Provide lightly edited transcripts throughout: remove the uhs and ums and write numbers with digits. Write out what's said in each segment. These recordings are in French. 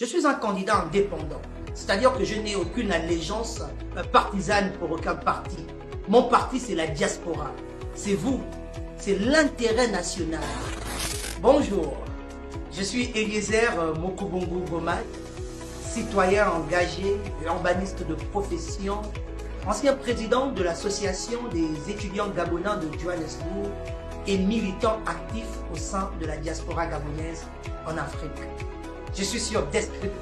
Je suis un candidat indépendant, c'est-à-dire que je n'ai aucune allégeance partisane pour aucun parti. Mon parti, c'est la diaspora. C'est vous, c'est l'intérêt national. Bonjour, je suis Eliezer Mokubongo Gomat, citoyen engagé, urbaniste de profession, ancien président de l'association des étudiants gabonais de Johannesburg et militant actif au sein de la diaspora gabonaise en Afrique. Je suis sur Descript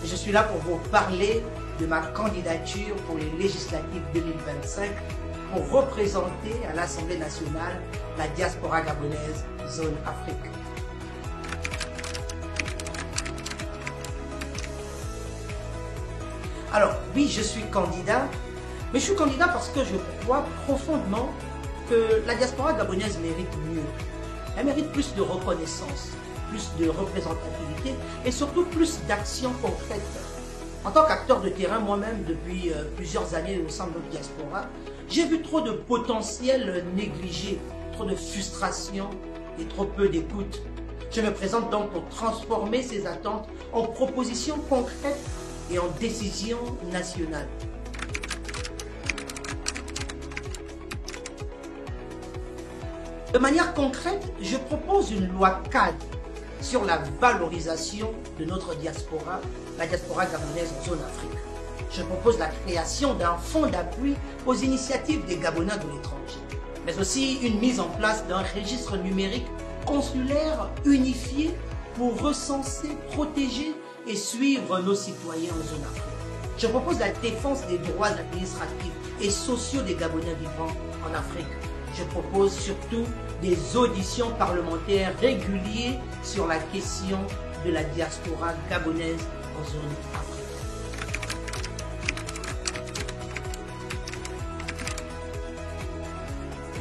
et je suis là pour vous parler de ma candidature pour les législatives 2025 pour représenter à l'Assemblée nationale la diaspora gabonaise zone Afrique. Alors oui, je suis candidat, mais je suis candidat parce que je crois profondément que la diaspora gabonaise mérite mieux. Elle mérite plus de reconnaissance, plus de représentativité et surtout plus d'actions concrètes. En tant qu'acteur de terrain, moi-même, depuis plusieurs années au sein de notre diaspora, j'ai vu trop de potentiel négligé, trop de frustration et trop peu d'écoute. Je me présente donc pour transformer ces attentes en propositions concrètes et en décisions nationales. De manière concrète, je propose une loi cadre sur la valorisation de notre diaspora, la diaspora gabonaise en zone Afrique. Je propose la création d'un fonds d'appui aux initiatives des Gabonais de l'étranger, mais aussi une mise en place d'un registre numérique consulaire unifié pour recenser, protéger et suivre nos citoyens en zone Afrique. Je propose la défense des droits administratifs et sociaux des Gabonais vivant en Afrique. Je propose surtout des auditions parlementaires régulières sur la question de la diaspora gabonaise en zone Afrique.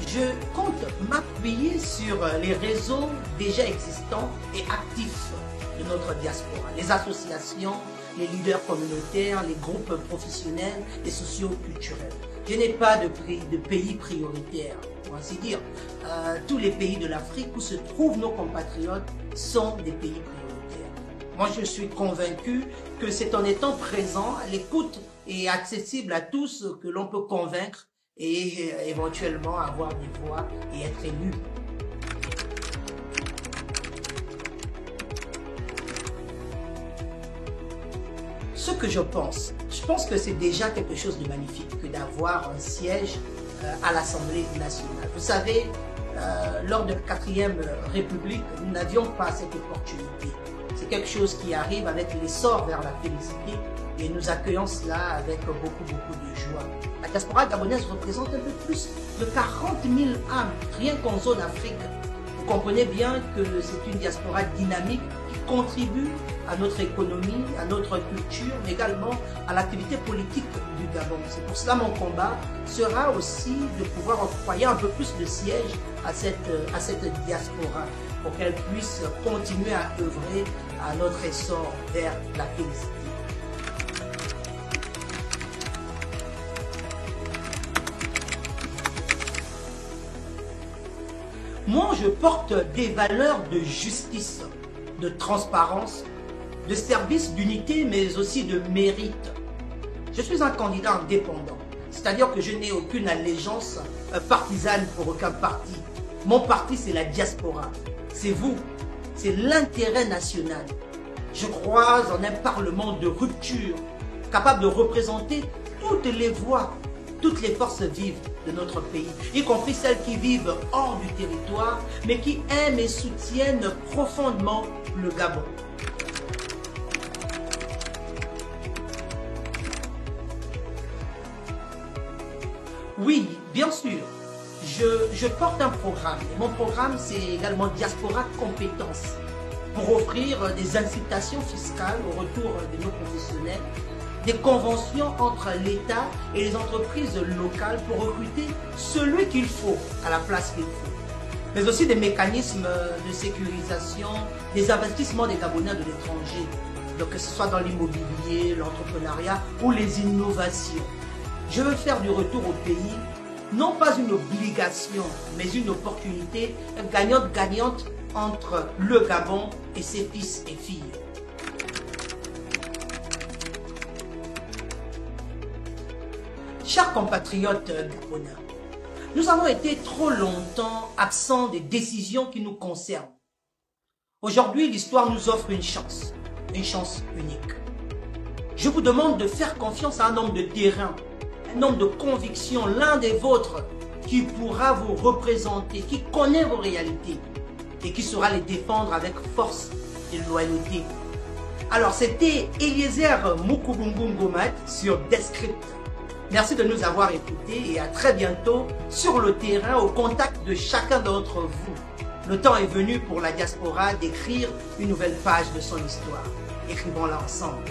Je compte m'appuyer sur les réseaux déjà existants et actifs de notre diaspora, les associations, les leaders communautaires, les groupes professionnels et socio-culturels. Je n'ai pas de pays prioritaire, pour ainsi dire. Tous les pays de l'Afrique où se trouvent nos compatriotes sont des pays prioritaires. Moi, je suis convaincu que c'est en étant présent, à l'écoute et accessible à tous que l'on peut convaincre et éventuellement avoir des voix et être élu. Ce que je pense que c'est déjà quelque chose de magnifique que d'avoir un siège à l'Assemblée nationale. Vous savez, lors de la 4e République, nous n'avions pas cette opportunité. C'est quelque chose qui arrive avec l'essor vers la félicité et nous accueillons cela avec beaucoup de joie. La diaspora gabonaise représente un peu plus de 40 000 âmes, rien qu'en zone Afrique. Vous comprenez bien que c'est une diaspora dynamique qui contribue à notre économie, à notre culture, mais également à l'activité politique du Gabon. C'est pour cela mon combat sera aussi de pouvoir octroyer un peu plus de sièges à cette diaspora pour qu'elle puisse continuer à œuvrer à notre essor vers la félicité. Moi, je porte des valeurs de justice, de transparence, de service, d'unité, mais aussi de mérite. Je suis un candidat indépendant, c'est-à-dire que je n'ai aucune allégeance partisane pour aucun parti. Mon parti, c'est la diaspora. C'est vous, c'est l'intérêt national. Je crois en un parlement de rupture, capable de représenter toutes les voix, toutes les forces vives de notre pays, y compris celles qui vivent hors du territoire, mais qui aiment et soutiennent profondément le Gabon. Oui, bien sûr, je porte un programme. Mon programme, c'est également Diaspora Compétences, pour offrir des incitations fiscales au retour de nos professionnels, des conventions entre l'État et les entreprises locales pour recruter celui qu'il faut à la place qu'il faut, mais aussi des mécanismes de sécurisation, des investissements des Gabonais de l'étranger, donc que ce soit dans l'immobilier, l'entrepreneuriat ou les innovations. Je veux faire du retour au pays non pas une obligation, mais une opportunité gagnante-gagnante entre le Gabon et ses fils et filles. Chers compatriotes gabonais, nous avons été trop longtemps absents des décisions qui nous concernent. Aujourd'hui, l'histoire nous offre une chance unique. Je vous demande de faire confiance à un homme de terrain, un homme de conviction, l'un des vôtres, qui pourra vous représenter, qui connaît vos réalités et qui saura les défendre avec force et loyauté. Alors, c'était Eliezer Mukubungu Ngomat sur Descript. Merci de nous avoir écoutés et à très bientôt sur le terrain au contact de chacun d'entre vous. Le temps est venu pour la diaspora d'écrire une nouvelle page de son histoire. Écrivons-la ensemble.